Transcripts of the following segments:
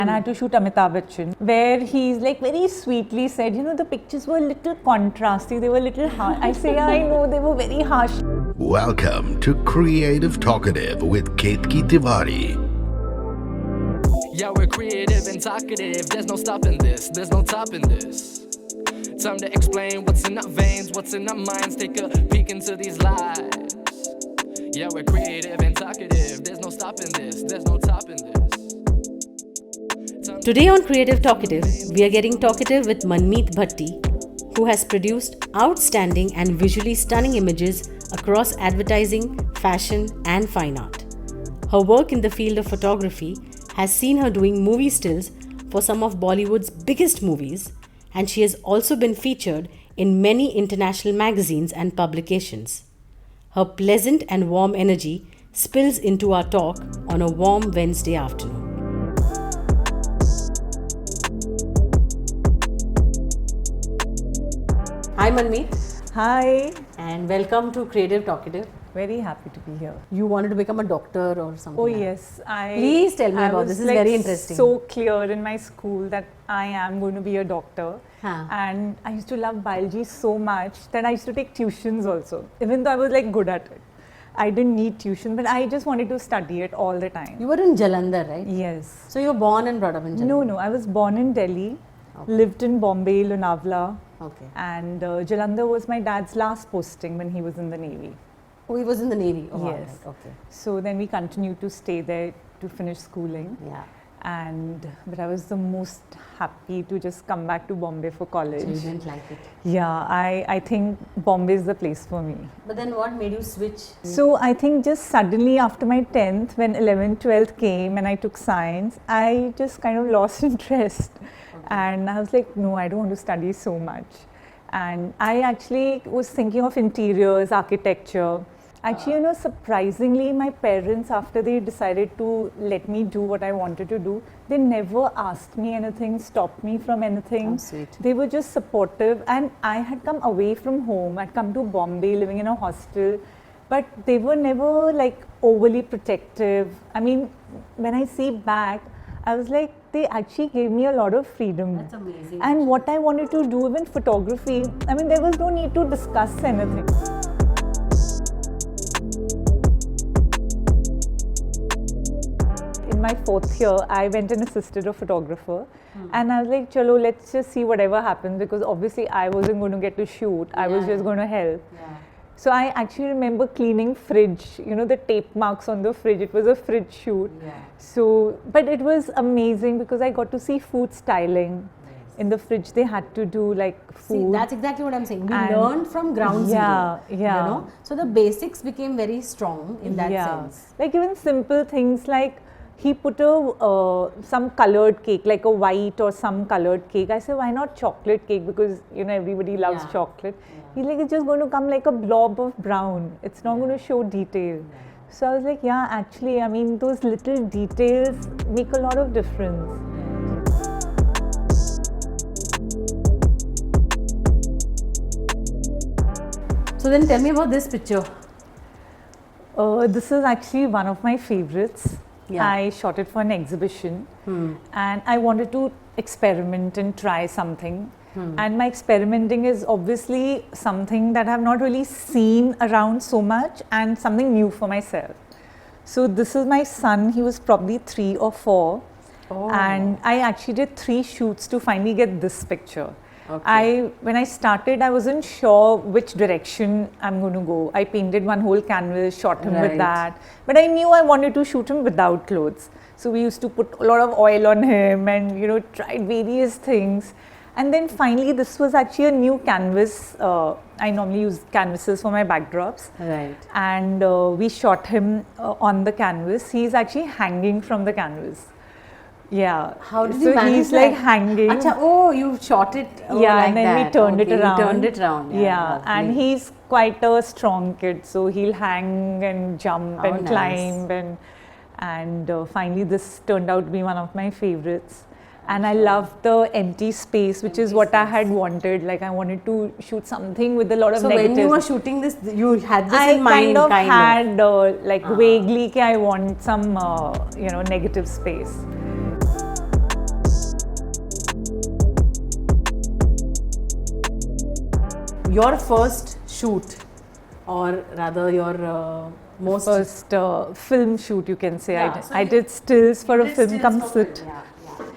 And I had to shoot Amitabh Bachchan, where he's like very sweetly said, you know, the pictures were a little contrasty, they were a little harsh. I say, yeah, I know, they were very harsh. Welcome to Creative Talkative with Ketki Tiwari. Yeah, we're creative and talkative. There's no stopping this, there's no topping this. Time to explain what's in our veins, what's in our minds. Take a peek into these lives. Yeah, we're creative and talkative. There's no stopping this, there's no topping this. Today on Creative Talkative, we are getting talkative with Manmeet Bhatti, who has produced outstanding and visually stunning images across advertising, fashion, and fine art. Her work in the field of photography has seen her doing movie stills for some of Bollywood's biggest movies, and she has also been featured in many international magazines and publications. Her pleasant and warm energy spills into our talk on a warm Wednesday afternoon. Hi Manmeet. Hi. And welcome to Creative Talkative. Very happy to be here. You wanted to become a doctor or something? Oh like yes, Please tell me I about was this. This is like very interesting. So clear in my school that I am going to be a doctor, Huh. and I used to love biology so much that I used to take tuitions also, even though I was like good at it. I didn't need tuition, but I just wanted to study it all the time. You were in Jalandhar, right? Yes. So you were born and brought up in Jalandhar? No, I was born in Delhi, Okay. lived in Bombay, Lonavala, Okay. and Jalandhar was my dad's last posting when he was in the Navy. Oh, he was in the Navy? Oh, Yes. alright, okay. So then we continued to stay there to finish schooling. Yeah. But I was the most happy to just come back to Bombay for college. So you didn't like it. Yeah, I think Bombay is the place for me. But then what made you switch? So I think just suddenly after my 10th, when 11th, 12th came and I took science, I just kind of lost interest. And I was like, no, I don't want to study so much. And I actually was thinking of interiors, architecture. Actually, you know, surprisingly, my parents, after they decided to let me do what I wanted to do, they never asked me anything, stopped me from anything. How sweet. They were just supportive, and I had come away from home. I'd come to Bombay, living in a hostel, but they were never like overly protective. I mean, when I see back, I was like, they actually gave me a lot of freedom. That's amazing. And what I wanted to do, even photography, I mean, there was no need to discuss anything. In my 4th year, I went and assisted a photographer, and I was like, chalo, let's just see whatever happens, because obviously I wasn't going to get to shoot, I was just going to help. Yeah. So I actually remember cleaning fridge, you know, the tape marks on the fridge, it was a fridge shoot. Yeah. So, but it was amazing because I got to see food styling. In the fridge, they had to do like food. See, that's exactly what I'm saying. We And- learned from ground Yeah, zero. yeah. You know? So the basics became very strong in that sense. Like even simple things like he put some colored cake, like a white or some colored cake. I said, why not chocolate cake? Because you know everybody loves Yeah. chocolate. He's like, it's just going to come like a blob of brown. It's not going to show detail. So I was like, yeah, actually, I mean, those little details make a lot of difference. So then tell me about this picture. This is actually one of my favorites. Yeah. I shot it for an exhibition, and I wanted to experiment and try something. And my experimenting is obviously something that I've not really seen around so much, and something new for myself. So this is my son, he was probably 3 or 4, and I actually did 3 shoots to finally get this picture. When I started, I wasn't sure which direction I'm going to go. I painted one whole canvas, shot him Right. with that. But I knew I wanted to shoot him without clothes. So we used to put a lot of oil on him and, you know, tried various things. And then finally, this was actually a new canvas. I normally use canvases for my backdrops. Right. And we shot him on the canvas. He's actually hanging from the canvas. Yeah. How did so you manage he's that? like hanging. Acha, oh, you shot it Yeah, like and then that. we turned Okay, it around. You turned it around. Yeah, and lovely. he's quite a strong kid, so he'll hang and jump How and nice. climb, and finally this turned out to be one of my favorites. And I love the empty space, which is what I had wanted. Like I wanted to shoot something with a lot of So negatives. when you were shooting this, you had this I in mind, had like vaguely, I want some you know, negative space. your first shoot, or rather your most First film shoot, you can say. Yeah, so I you- did stills for a did film, stills Come for Sit. film,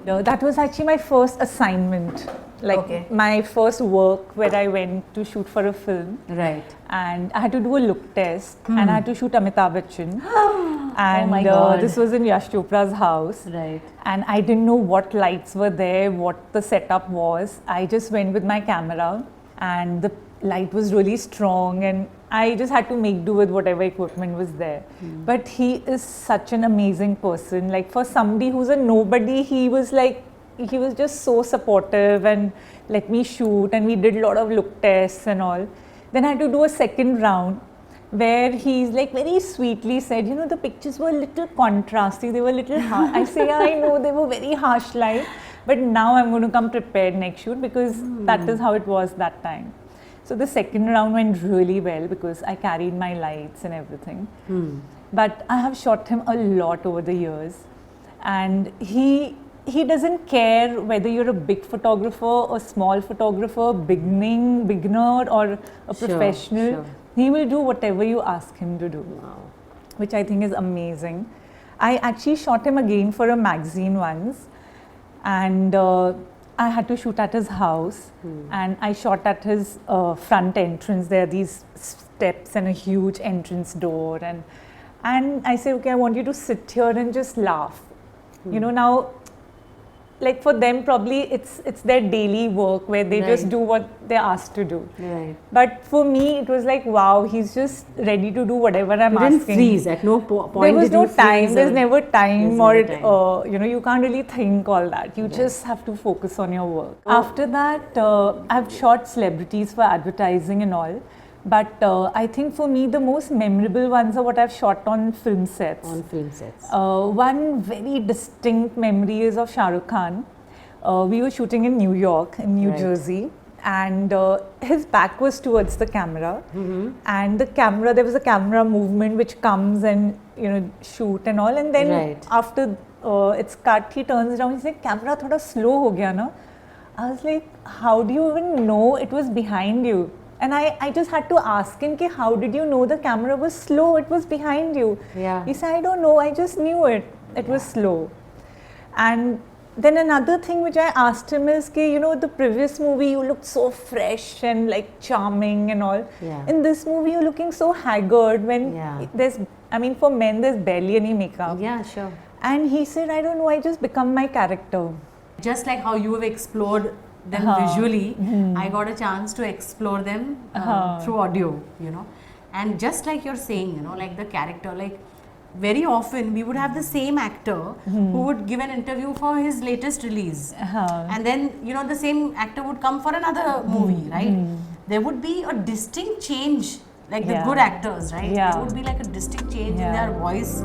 yeah. That was actually my first assignment. Like Okay. my first work where I went to shoot for a film. Right. And I had to do a look test and I had to shoot Amitabh Bachchan. And my God. this was in Yash Chopra's house. Right. And I didn't know what lights were there, what the setup was. I just went with my camera and the light was really strong and I just had to make do with whatever equipment was there. But he is such an amazing person. Like for somebody who's a nobody, he was just so supportive and let me shoot, and we did a lot of look tests and all. Then I had to do a second round where he's like very sweetly said, you know, the pictures were a little contrasty, they were a little harsh. I say, yeah, I know, they were very harsh light, but now I'm going to come prepared next shoot because that is how it was that time. So the second round went really well because I carried my lights and everything. But I have shot him a lot over the years, and he doesn't care whether you're a big photographer or small photographer, beginner or a Sure, professional. sure. He will do whatever you ask him to do, Wow. which I think is amazing. I actually shot him again for a magazine once, and I had to shoot at his house, and I shot at his front entrance. There are these steps and a huge entrance door, and I said, okay, I want you to sit here and just laugh. You know, now, like for them, probably it's their daily work where they just Right. do what they're asked to do. Right. But for me, it was like, wow, he's just ready to do whatever I'm You didn't asking. freeze at no point. There was did no you time. freeze There's or- never time, There's or never time. you know, you can't really think all that. You just have to focus on your work. After that, I've shot celebrities for advertising and all. But I think for me, the most memorable ones are what I've shot on film sets. on film sets. One very distinct memory is of Shah Rukh Khan. We were shooting in New York, in New Right. Jersey, and his back was towards the camera. Mm-hmm. And the camera, there was a camera movement which comes and, you know, shoot and all. And then Right. after it's cut, he turns around, he said, "Camera thoda slow ho gaya na?" I was like, how do you even know it was behind you? And I just had to ask him, ki, how did you know the camera was slow? It was behind you. Yeah. He said, I don't know, I just knew it. It was slow. And then another thing which I asked him is, ki, you know, the previous movie you looked so fresh and like charming and all. Yeah. In this movie you're looking so haggard when Yeah. there's, I mean, for men there's barely any makeup. Yeah, sure. And he said, I don't know, I just become my character. Just like how you have explored them visually, I got a chance to explore them through audio, you know. And just like you're saying, you know, like the character, like very often we would have the same actor who would give an interview for his latest release. And then, you know, the same actor would come for another movie, right? There would be a distinct change, like the Yeah. good actors, right? Yeah. There would be like a distinct change in Yeah. their voice.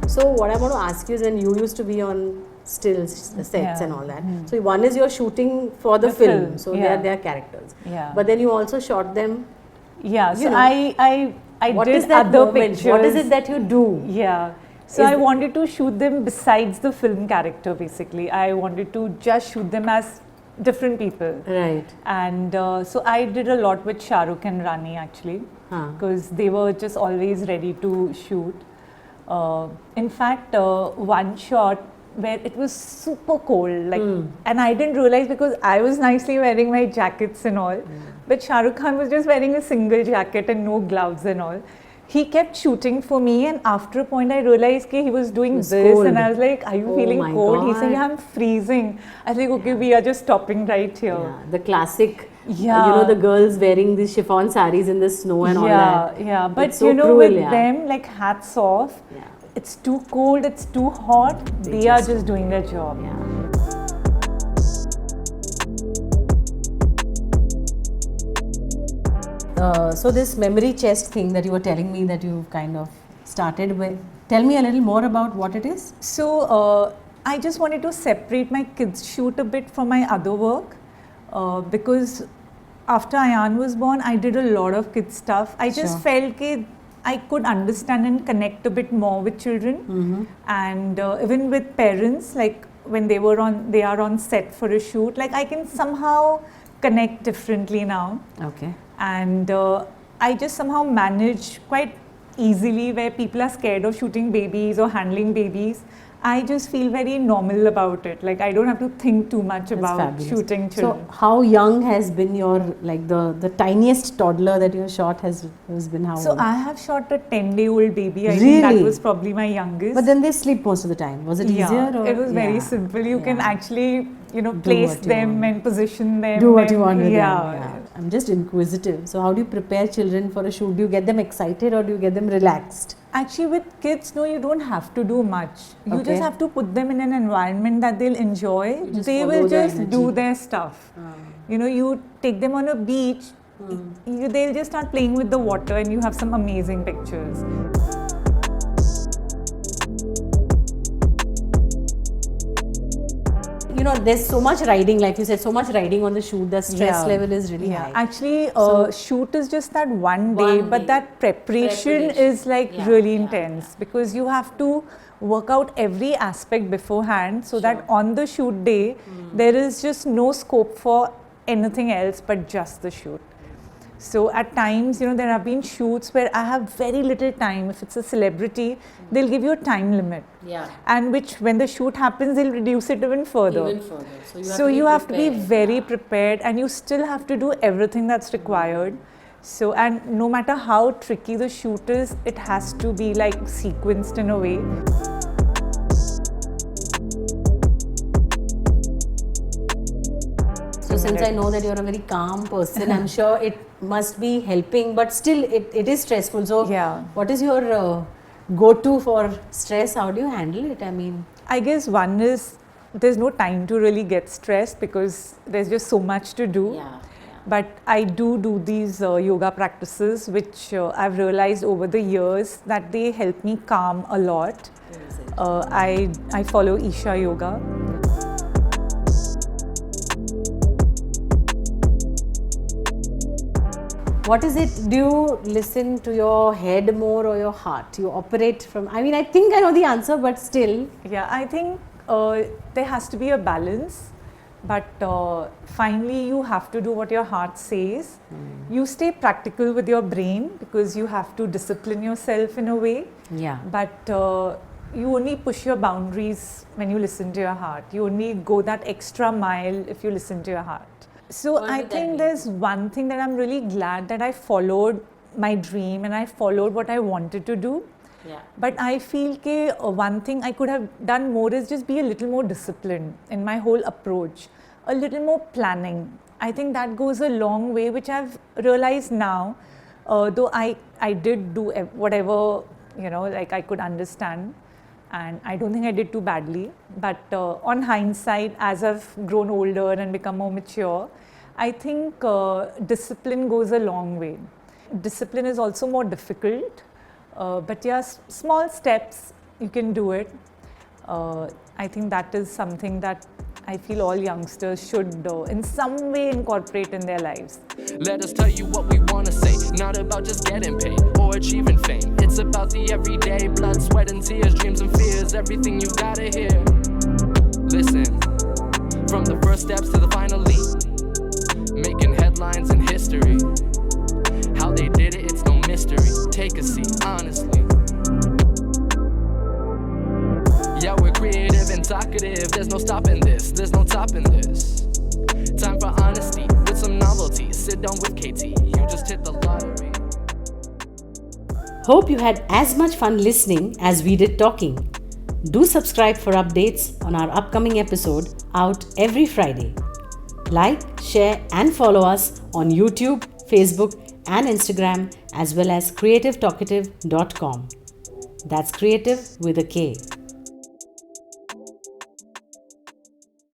So what I want to ask you is, when you used to be on stills sets Yeah. and all that. So one is you're shooting for the film, so yeah. they are characters. Yeah. But then you also shot them. Yeah, You so know, I What did is that other moment? pictures. What is it that you do? Yeah. So Is I th- wanted to shoot them besides the film character, basically. I wanted to just shoot them as different people. Right. And so I did a lot with Shah Rukh and Rani, actually, Huh. because they were just always ready to shoot. In fact, one shot where it was super cold, like, and I didn't realize because I was nicely wearing my jackets and all, but Shah Rukh Khan was just wearing a single jacket and no gloves and all. He kept shooting for me, and after a point I realized that he was doing was this, cold. and I was like, "Are you Oh feeling my cold?" He said, God. "Yeah, I'm freezing." I was like, "Okay, we are just stopping right here." Yeah. The classic, Yeah. you know, the girls wearing these chiffon saris in the snow and all that. Yeah, but It's so you know, cruel, with yeah. them, like, hats off. Yeah. It's too cold, it's too hot. They are just doing their job. Yeah. So this memory chest thing that you were telling me that you've kind of started with, tell me a little more about what it is. So I just wanted to separate my kids shoot a bit from my other work because after Ayan was born, I did a lot of kids stuff. I just Sure. felt that I could understand and connect a bit more with children, and even with parents, like when they are on set for a shoot, like I can somehow connect differently now. Okay. And I just somehow manage quite easily where people are scared of shooting babies or handling babies. I just feel very normal about it. Like I don't have to think too much That's about fabulous. shooting children. So how young has been your, like the tiniest toddler that you have shot has been how So old? I have shot a 10-day-old baby. I think that Really? was probably my youngest. But then they sleep most of the time. Was it easier? Or? It was very Yeah. simple. You can Yeah. actually, Do place what you them want. and position them. Do what you and- want with yeah. them. Yeah. I'm just inquisitive. So how do you prepare children for a shoot? Do you get them excited or do you get them relaxed? Actually, with kids, no, you don't have to do much. You Okay. just have to put them in an environment that they'll enjoy. just They follow will their just do energy. their stuff. You take them on a beach, they'll just start playing with the water and you have some amazing pictures. There's so much riding, like you said, so much riding on the shoot. The stress level is really high. Actually, So- shoot is just that one day, One but day. that preparation is like Yeah, really yeah, intense because you have to work out every aspect beforehand so that on the shoot day, there is just no scope for anything else but just the shoot. So at times, there have been shoots where I have very little time. If it's a celebrity, they'll give you a time limit. Yeah. And which, when the shoot happens, they'll reduce it even further. Even further. So you have to be very prepared, and you still have to do everything that's required. So, and no matter how tricky the shoot is, it has to be like sequenced in a way. So since I know that you're a very calm person, I'm sure it must be helping, but still it is stressful. So Yeah. what is your go-to for stress? How do you handle it? I mean, I guess one is there's no time to really get stressed because there's just so much to do. But I do these yoga practices, which I've realized over the years that they help me calm a lot. I follow Isha Yoga. What is it? Do you listen to your head more or your heart? You operate from, I mean, I think I know the answer, but still. Yeah, I think there has to be a balance, but finally you have to do what your heart says. You stay practical with your brain because you have to discipline yourself in a way, Yeah. but you only push your boundaries when you listen to your heart. You only go that extra mile if you listen to your heart. So What I would that think mean? there's one thing that I'm really glad that I followed my dream and I followed what I wanted to do. Yeah. But I feel that one thing I could have done more is just be a little more disciplined in my whole approach, a little more planning. I think that goes a long way, which I've realized now, though I did do whatever, like I could understand. And I don't think I did too badly. But on hindsight, as I've grown older and become more mature, I think discipline goes a long way. Discipline is also more difficult. But yeah, small steps, you can do it. I think that is something that I feel all youngsters should in some way incorporate in their lives. Let us tell you what we wanna say. Not about just getting paid or achieving fame. It's about the everyday blood, sweat, and tears, dreams and fears. Everything you gotta hear. Listen, from the first steps to the final leap, making headlines in history. How they did it, it's no mystery. Take a seat, honestly. Yeah, we're creative and talkative. There's no stopping this, there's no topping this. Time for honesty with some novelty. Sit down with KT, you just hit the lottery. Hope you had as much fun listening as we did talking. Do subscribe for updates on our upcoming episode out every Friday. Like, share, and follow us on YouTube, Facebook, and Instagram, as well as creativetalkative.com. That's creative with a K.